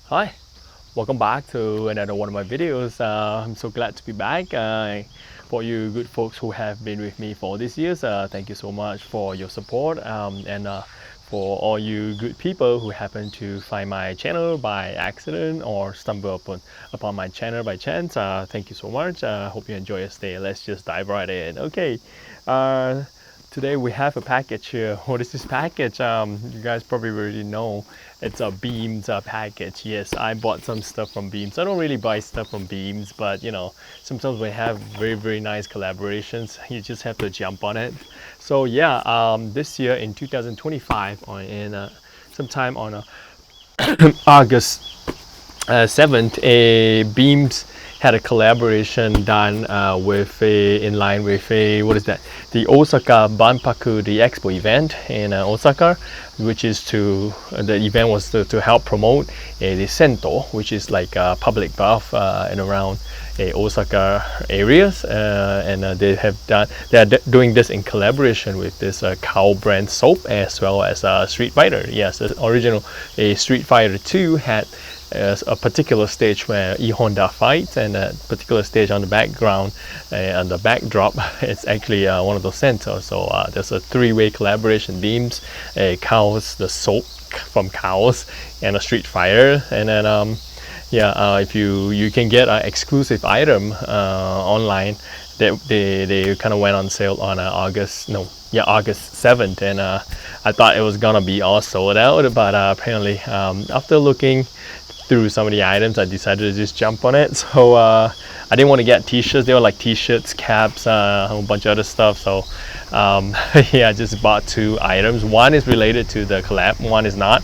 Hi, welcome back to another one of my videos. I'm so glad to be back. For you good folks who have been with me for these years, thank you so much for your support. And for all you good people who happen to find my channel by accident or stumble upon my channel by chance, thank you so much. Hope you enjoy your stay. Let's just dive right in. Okay. Uh, Today we have a package here. What is this package? You guys probably already know. It's a Beams package. Yes, I bought some stuff from Beams. I don't really buy stuff from Beams, but you know, sometimes we have very nice collaborations. You just have to jump on it. So yeah, this year in 2025, or in sometime on August 7th, a Beams had a collaboration done with in line with what is that, the Osaka Banpaku, the expo event in Osaka, which is the event was to help promote the Sento, which is like a public bath in around Osaka areas, and they are doing this in collaboration with this cow brand soap, as well as Street Fighter. Yes, the original Street Fighter 2 had a particular stage where Honda fights, and a particular stage on the background and the backdrop it's actually one of those Sento. So there's a three-way collaboration: Beams, cows, the soap from cows, and a Street Fighter. And then if you can get an exclusive item online that they kind of went on sale on August 7th, and I thought it was gonna be all sold out, but apparently after looking through some of the items, I decided to just jump on it. So I didn't want to get t-shirts. They were like t-shirts, caps, a whole bunch of other stuff. So yeah, I just bought two items. One is related to the collab, one is not.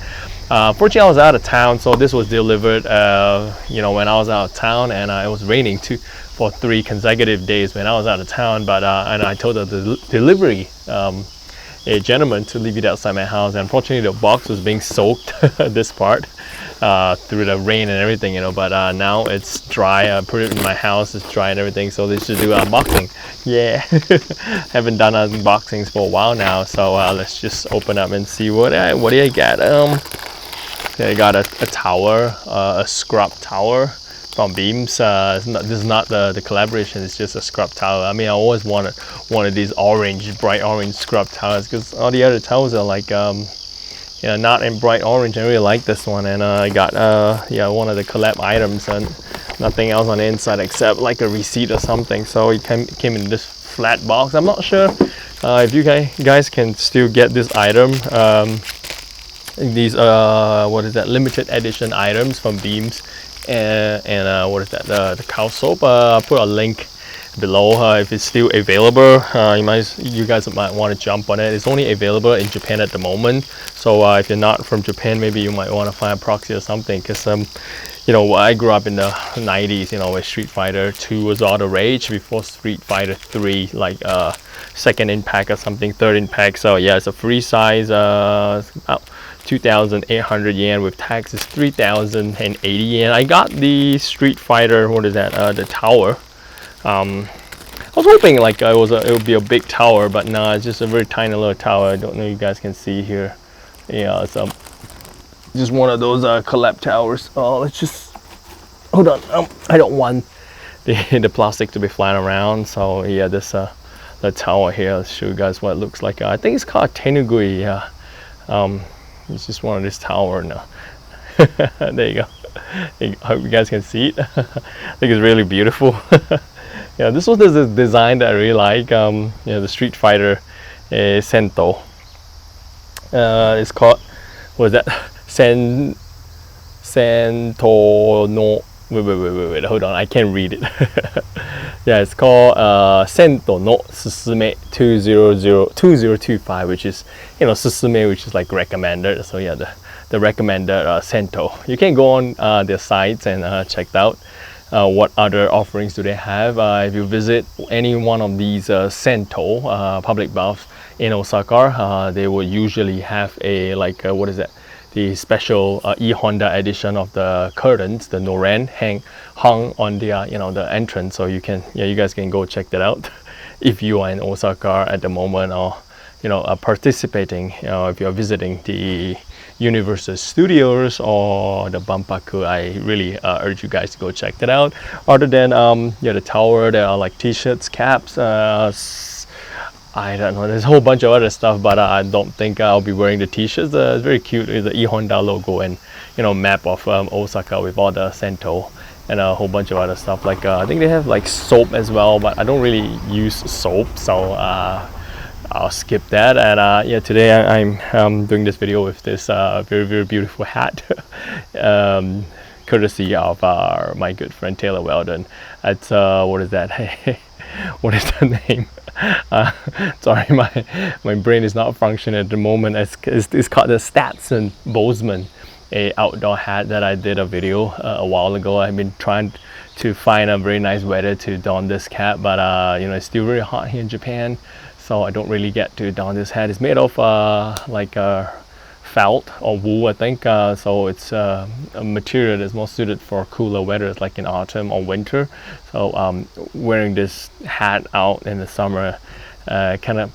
Fortunately, I was out of town, so this was delivered when I was out of town, and it was raining for 3 consecutive days when I was out of town. But and I told the delivery a gentleman to leave it outside my house. And unfortunately, the box was being soaked this part through the rain and everything, but now it's dry. I put it in my house, it's dry and everything, so they should do unboxing. Yeah. Haven't done unboxings for a while now, so let's just open up and see what do I get. I got a tower, a scrub tower from Beams. This is not the collaboration, it's just a scrub towel. I mean, I always wanted one of these bright orange scrub towels, because all the other towels are like not in bright orange. I really like this one, and I got one of the collab items, and nothing else on the inside except like a receipt or something. So it came in this flat box. I'm not sure if you guys can still get this item. These what is that, limited edition items from Beams, and what is that, the cow soap. I'll put a link below if it's still available. You guys might want to jump on it. It's only available in Japan at the moment, so if you're not from Japan, maybe you might want to find a proxy or something, because I grew up in the 90s, where Street Fighter 2 was all the rage before Street Fighter 3, like second impact or something, third impact. So yeah, it's a free size, about 2,800 yen. With tax is 3,080 yen. I got the Street Fighter, what is that, the tower. I was hoping like it would be a big tower, but no, it's just a very tiny little tower. I don't know if you guys can see here. Yeah, it's just one of those collab towers. Oh, let's just hold on. I don't want the plastic to be flying around. So yeah, this the tower here. Let's show you guys what it looks like. I think it's called Tenugui. Yeah, it's just one of this tower now. There you go. I hope you guys can see it. I think it's really beautiful. Yeah, this was the design that I really like. The Street Fighter Sento. It's called, what is that? Sento no. Wait, hold on, I can't read it. Yeah, it's called Sento no Susume 2025, which is, Susume, which is like recommended. So yeah, the recommended Sento. You can go on their sites and check out what other offerings do they have. If you visit any one of these Sento public baths in Osaka, they will usually have a what is that, the special Honda edition of the curtains, the Noren, hung on the the entrance. So you guys can go check that out if you are in Osaka at the moment, or participating, if you're visiting the Universal Studios or the Bampaku, I really urge you guys to go check that out. Other than the tower, there are like t-shirts, caps, I don't know, there's a whole bunch of other stuff, but I don't think I'll be wearing the t-shirts. It's very cute with the E-Honda logo and map of Osaka with all the Sento and a whole bunch of other stuff. Like I think they have like soap as well, but I don't really use soap, so I'll skip that. And yeah, today I'm doing this video with this very, very beautiful hat, courtesy of my good friend Taylor Weldon. It's what is that? What is the name? Sorry, my brain is not functioning at the moment. It's called the Stats Bozeman, a outdoor hat that I did a video a while ago. I've been trying to find a very nice weather to don this cap, but it's still very hot here in Japan, so I don't really get to don this hat. It's made of like felt or wool, I think, so it's a material that's more suited for cooler weather, like in autumn or winter. So wearing this hat out in the summer kind of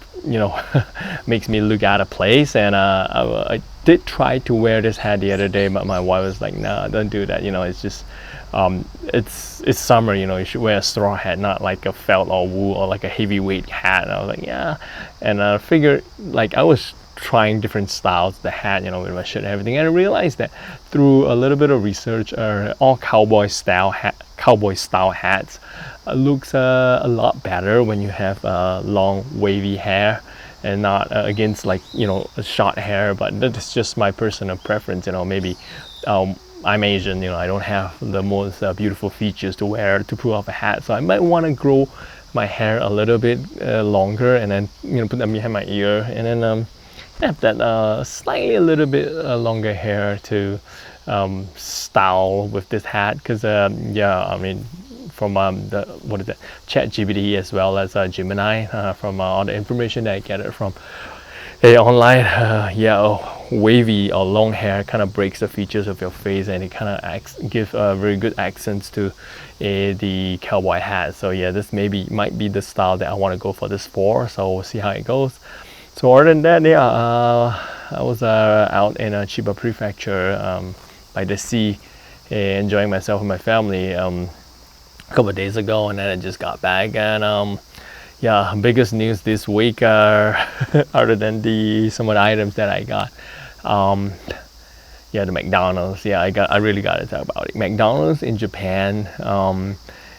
makes me look out of place. And I did try to wear this hat the other day, but my wife was like, "Nah, don't do that. It's just it's summer. You should wear a straw hat, not like a felt or wool or like a heavyweight hat." And I was like, "Yeah," and I figured, like, I was trying different styles, the hat, with my shirt and everything, and I realized that through a little bit of research, all cowboy style hats looks a lot better when you have long wavy hair and not against like a short hair. But that's just my personal preference. Maybe I'm Asian, I don't have the most beautiful features to wear to pull off a hat, so I might want to grow my hair a little bit longer, and then put them behind my ear, and then have that slightly a little bit longer hair to style with this hat. Because yeah, I mean, from the ChatGPT as well as Gemini, from all the information that I gathered from online, yeah, wavy or long hair kind of breaks the features of your face, and it kind of gives very good accents to the cowboy hat. So yeah, this might be the style that I want to go for this for, so we'll see how it goes. So other than that, yeah, I was out in Chiba Prefecture by the sea, enjoying myself and my family a couple of days ago, and then I just got back. And yeah, biggest news this week, other than some of the items that I got, yeah, the McDonald's. Yeah, I really got to talk about it. McDonald's in Japan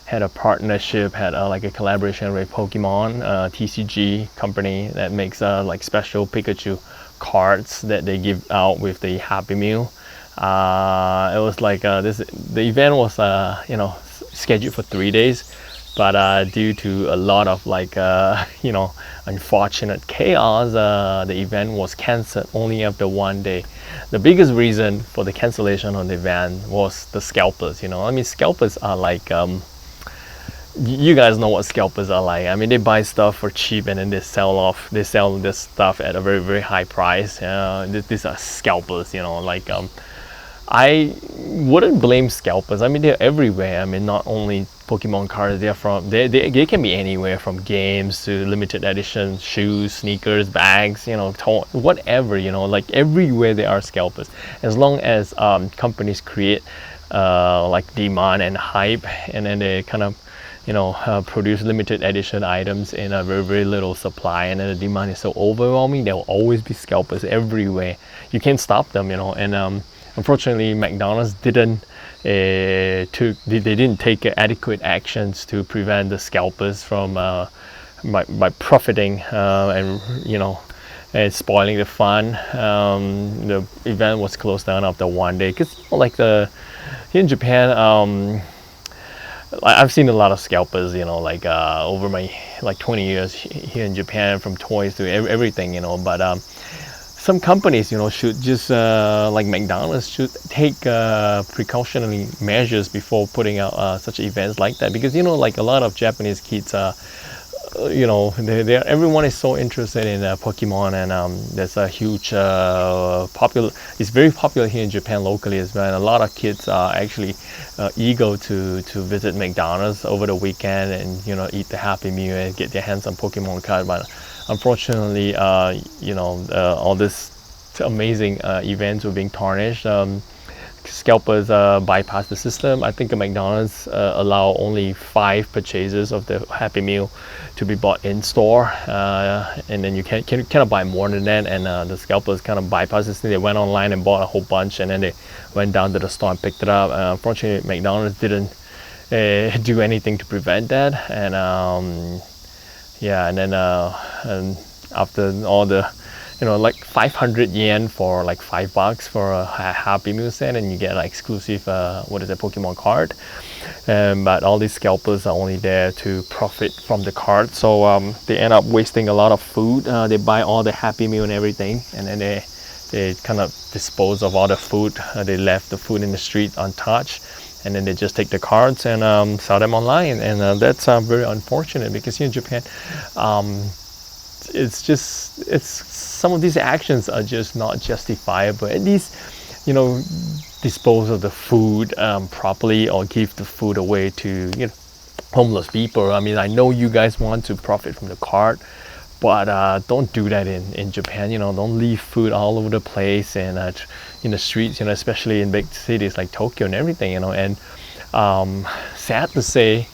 had a partnership, had like a collaboration with Pokemon, TCG company that makes like special Pikachu cards that they give out with the Happy Meal. It was like the event was scheduled for 3 days, but due to a lot of like unfortunate chaos, the event was cancelled only after 1 day. The biggest reason for the cancellation of the event was the scalpers. I mean, scalpers are like you guys know what scalpers are like. I mean, they buy stuff for cheap and then they sell this stuff at a very, very high price. These are scalpers, like I wouldn't blame scalpers. I mean, they're everywhere. I mean, not only Pokemon cards, they can be anywhere, from games to limited edition shoes, sneakers, bags, whatever, like everywhere there are scalpers. As long as companies create like demand and hype, and then they kind of produce limited edition items in a very, very little supply, and then the demand is so overwhelming, there will always be scalpers everywhere. You can't stop them, and unfortunately McDonald's didn't take adequate actions to prevent the scalpers from by profiting and spoiling the fun. The event was closed down after 1 day, because like here in Japan, I've seen a lot of scalpers, like over my 20 years here in Japan, from toys to everything, but some companies, should just like McDonald's should take precautionary measures before putting out such events like that, because like a lot of Japanese kids everyone is so interested in Pokemon, and there's a huge it's very popular here in Japan locally as well, and a lot of kids are actually eager to visit McDonald's over the weekend and eat the Happy Meal and get their hands on Pokemon card. But unfortunately, all this amazing events were being tarnished. Scalpers bypass the system. I think McDonald's allow only 5 purchases of the Happy Meal to be bought in store, and then you cannot buy more than that. And the scalpers kind of bypass this thing. They went online and bought a whole bunch, and then they went down to the store and picked it up. Unfortunately, McDonald's didn't do anything to prevent that. And and after all the like 500 yen for like $5 for a Happy Meal set, and you get an exclusive Pokemon card. But all these scalpers are only there to profit from the card, so they end up wasting a lot of food. They buy all the Happy Meal and everything, and then they kind of dispose of all the food. They left the food in the street untouched, and then they just take the cards and sell them online, and that's very unfortunate, because here in Japan, it's some of these actions are just not justifiable. At least, dispose of the food properly, or give the food away to homeless people. I mean, I know you guys want to profit from the card, but don't do that in Japan. Don't leave food all over the place and in the streets. Especially in big cities like Tokyo and everything. And sad to say,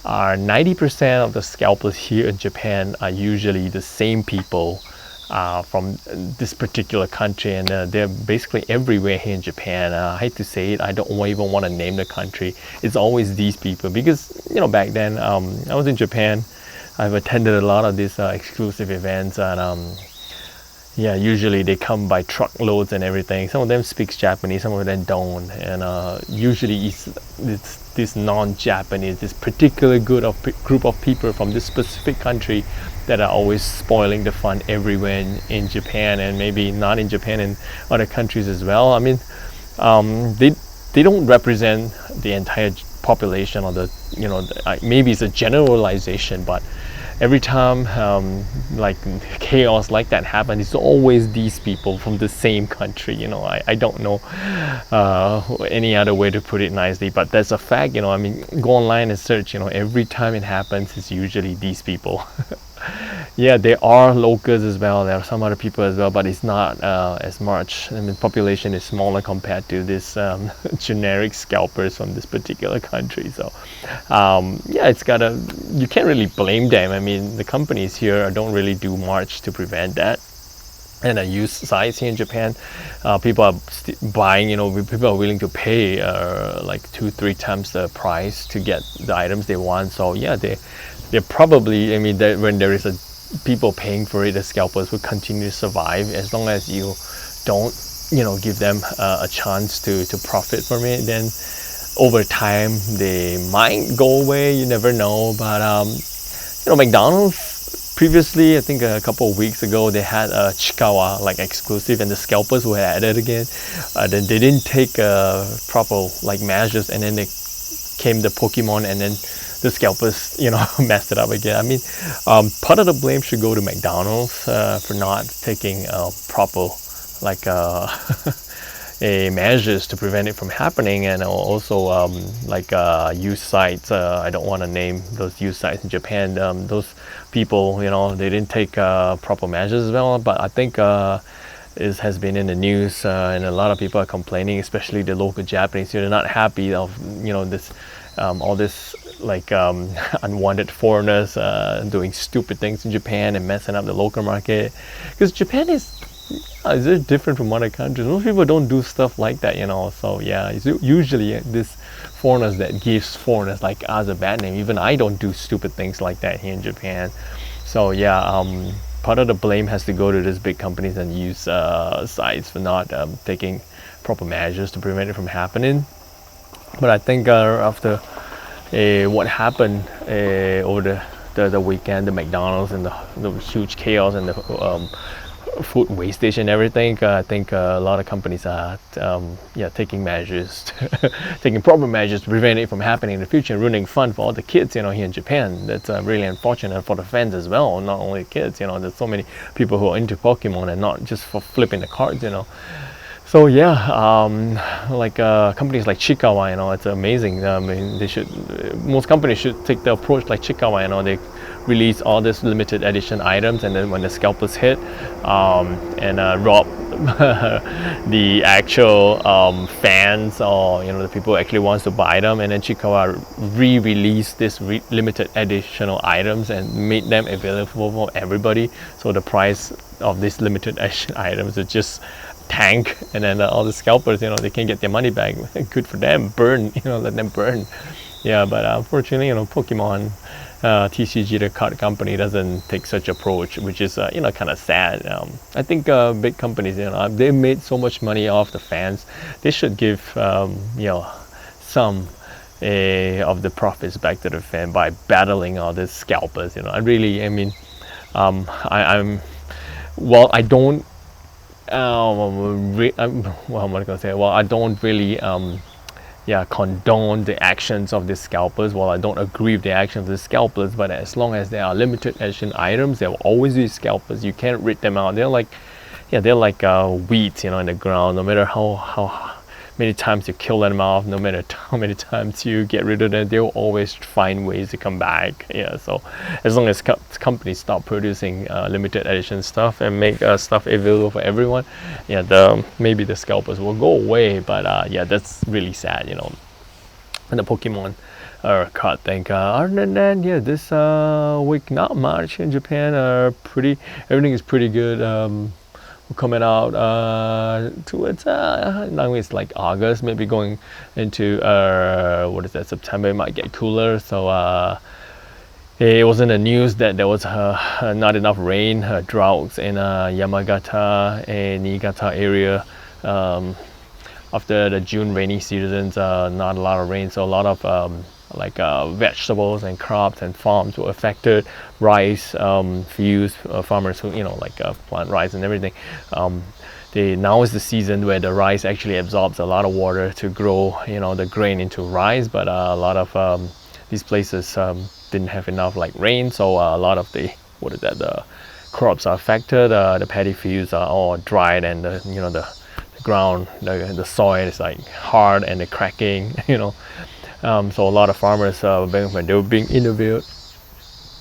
90% of the scalpers here in Japan are usually the same people from this particular country, and they're basically everywhere here in Japan. I hate to say it, I don't even want to name the country. It's always these people, because back then I was in Japan. I've attended a lot of these exclusive events, and usually they come by truckloads and everything. Some of them speak Japanese, some of them don't, and usually it's this non-Japanese, this particular group of people from this specific country that are always spoiling the fun everywhere in Japan, and maybe not in Japan, in other countries as well. I mean, they don't represent the entire population, or maybe it's a generalization, but every time like chaos like that happens, it's always these people from the same country. I don't know any other way to put it nicely, but that's a fact. I mean, go online and search. Every time it happens, it's usually these people. Yeah, there are locals as well. There are some other people as well, but it's not as much. I mean, population is smaller compared to this generic scalpers from this particular country. So, you can't really blame them. I mean, the companies here don't really do much to prevent that. And used sites here in Japan, people are buying. People are willing to pay like 2-3 times the price to get the items they want. So yeah, they're probably, when there is people paying for it, the scalpers will continue to survive as long as you don't, give them a chance to profit from it. Then over time they might go away. You never know. But McDonald's previously, I think a couple of weeks ago, they had a Chikawa like exclusive, and the scalpers were added again. Then they didn't take proper measures, and then they came the Pokemon, and then the scalpers, messed it up again. I mean, part of the blame should go to McDonald's for not taking proper measures to prevent it from happening, and also used sites. I don't want to name those used sites in Japan. Those people, they didn't take proper measures as well. But I think it has been in the news, and a lot of people are complaining, especially the local Japanese. They're not happy of this all this unwanted foreigners doing stupid things in Japan and messing up the local market, because Japan is very different from other countries. Most people don't do stuff like that, so yeah, it's usually this foreigners that gives foreigners like us a bad name. Even I don't do stupid things like that here in Japan. So yeah, part of the blame has to go to these big companies and use sites for not taking proper measures to prevent it from happening. But I think after what happened over the weekend, the McDonald's and the huge chaos and the food wastage and everything, I think a lot of companies are taking measures, taking proper measures to prevent it from happening in the future, and ruining fun for all the kids, here in Japan. That's really unfortunate for the fans as well, not only kids. There's so many people who are into Pokemon and not just for flipping the cards, So yeah, like companies like Chikawa, it's amazing. I mean, most companies should take the approach like Chikawa. They release all these limited edition items, and then when the scalpers hit, and rob the actual fans, or the people who actually wants to buy them, and then Chikawa re-release this limited additional items and made them available for everybody. So the price of these limited edition items is just tank, and then all the scalpers, they can get their money back. Good for them. Burn, let them burn. Yeah, but unfortunately, Pokemon, TCG, the card company, doesn't take such approach, which is kind of sad. I think big companies, they made so much money off the fans. They should give some of the profits back to the fan by battling all these scalpers. I mean, I'm well, I don't what am I gonna say? Well, I don't really condone the actions of the scalpers. Well, I don't agree with the actions of the scalpers, but as long as they are limited edition items, there will always be scalpers. You can't rid them out. They're like weeds, in the ground. No matter how many times you kill them off, no matter how many times you get rid of them, they'll always find ways to come back. Yeah, so as long as companies stop producing limited edition stuff and make stuff available for everyone, maybe the scalpers will go away. But that's really sad, And the Pokemon card thing. Other than that, this week not much in Japan. Everything is pretty good. Coming out towards now it's like August, maybe going into September. It might get cooler. So it was in the news that there was not enough rain, droughts in Yamagata and Niigata area after the June rainy seasons. Not a lot of rain, so a lot of vegetables and crops and farms were affected. Rice fields, farmers who plant rice and everything. Now is the season where the rice actually absorbs a lot of water to grow the grain into rice, but a lot of these places didn't have enough rain, so a lot of the crops are affected. The paddy fields are all dried, and the ground, the soil is hard and they're cracking. So a lot of farmers, when they were being interviewed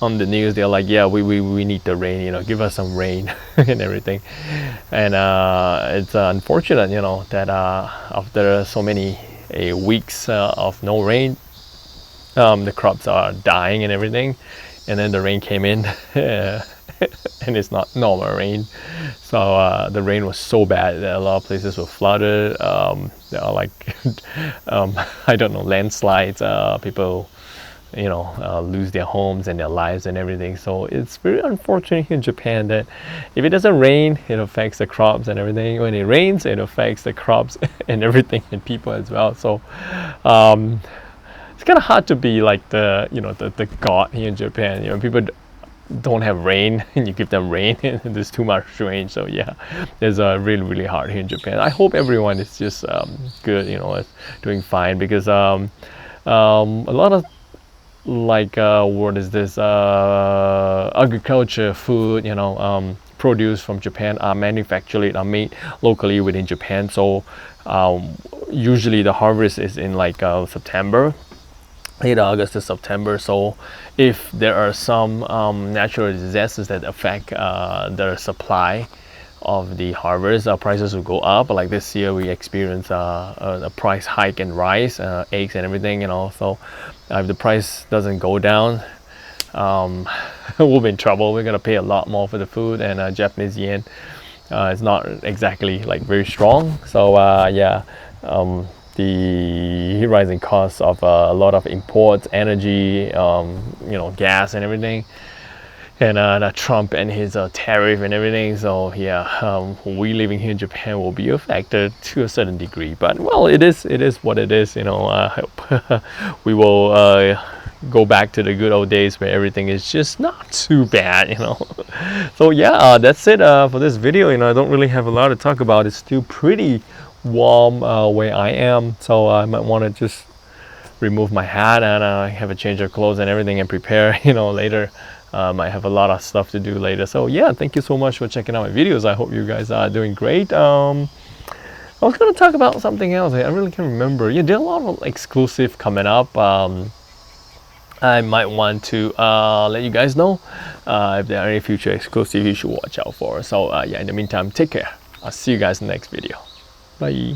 on the news, they're like, yeah, we need the rain, give us some rain and everything. And it's unfortunate, that after so many weeks of no rain, the crops are dying and everything. And then the rain came in and it's not normal rain. So the rain was so bad that a lot of places were flooded. There are I don't know, landslides. People lose their homes and their lives and everything. So it's very unfortunate in Japan that if it doesn't rain, it affects the crops and everything. When it rains, it affects the crops and everything, and people as well. So it's kind of hard to be like the god here in Japan. People don't have rain and you give them rain and there's too much rain. So yeah, it's really, really hard here in Japan. I hope everyone is just good, doing fine, because a lot of agriculture, food, produce from Japan are manufactured, are made locally within Japan. So usually the harvest is in September, late August to September. So if there are some natural disasters that affect the supply of the harvest, prices will go up. Like this year we experienced a price hike in rice, eggs and everything, so if the price doesn't go down, we'll be in trouble. We're gonna pay a lot more for the food, and Japanese yen is not exactly very strong. So the rising costs of a lot of imports, energy, gas and everything, and Trump and his tariff and everything. So we living here in Japan will be affected to a certain degree. But well, it is what it is. I hope we will go back to the good old days where everything is just not too bad. So that's it for this video. I don't really have a lot to talk about. It's still pretty warm where I am, so I might want to just remove my hat and have a change of clothes and everything and prepare later. I have a lot of stuff to do later. So thank you so much for checking out my videos. I hope you guys are doing great. I was gonna talk about something else. I really can't remember. Yeah, there are a lot of exclusive coming up. I might want to let you guys know if there are any future exclusive you should watch out for. So yeah, in the meantime, take care. I'll see you guys in the next video. Bye.